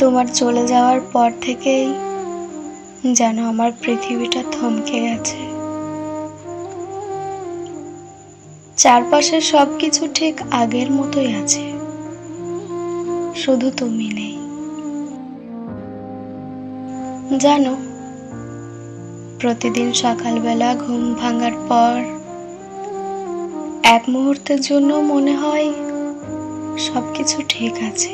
তোমার চলে যাওয়ার পর থেকেই যেন আমার পৃথিবীটা থমকে গেছে। চারপাশের সবকিছু ঠিক আগের মতোই আছে, শুধু তুমি নেই। জানো, প্রতিদিন সকালবেলা ঘুম ভাঙার পর এক মুহূর্তের জন্য মনে হয় সবকিছু ঠিক আছে।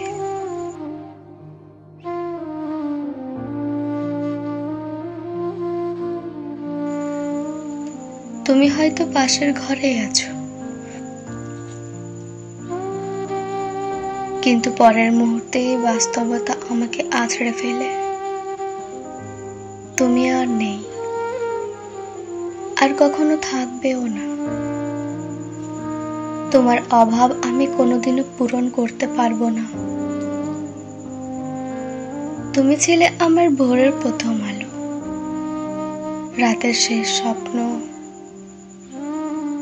তুমি হয়তো পাশের ঘরেই আছো, কিন্তু পরের মুহূর্তে বাস্তবতা আমাকে আছড়ে ফেলে। তুমি আর নেই, আর কখনো থাকবেও না। তোমার অভাব আমি কোনোদিনও পূরণ করতে পারবো না। তুমি ছিলে আমার ভোরের প্রথম আলো, রাতের শেষ স্বপ্ন,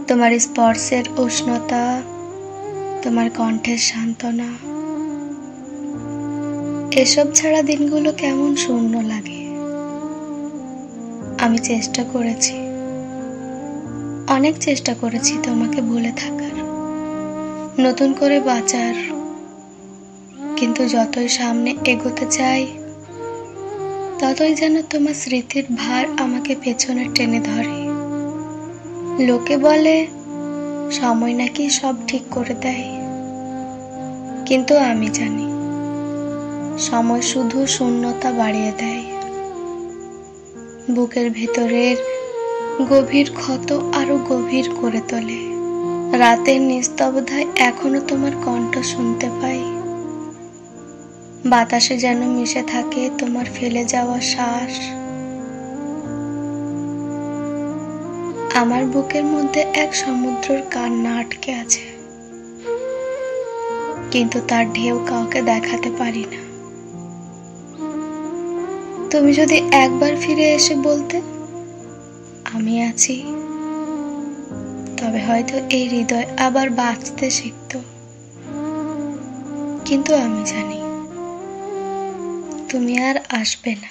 তোমার স্পর্শের উষ্ণতা, তোমার কণ্ঠের সান্ত্বনা। এসব ছাড়া দিনগুলো কেমন শূন্য লাগে। আমি চেষ্টা করেছি, অনেক চেষ্টা করেছি তোমাকে ভুলে থাকার, নতুন করে বাঁচার, কিন্তু যতই সামনে এগোতে চাই ততই যেন তোমার স্মৃতির ভার আমাকে পেছনে টেনে ধরে। লোকে বলে সময় নাকি সব ঠিক করে দেয়, কিন্তু আমি জানি সময় শুধু শূন্যতা বাড়িয়ে দেয়। বুকের ভেতরের গভীর ক্ষত আরো গভীর করে তোলে। রাতের নিস্তব্ধতায় এখনো তোমার কণ্ঠ শুনতে পাই। বাতাসে যেন মিশে থাকে তোমার ফেলে যাওয়া শ্বাস। আমার বুকের মধ্যে এক সমুদ্রের কান্না আটকে আছে, কিন্তু তার ঢেউ কাউকে দেখাতে পারি না। তুমি যদি একবার ফিরে এসে বলতে আমি আছি, তবে হয়তো এই হৃদয় আবার বাঁচতে শিখত। কিন্তু আমি জানি তুমি আর আসবে না।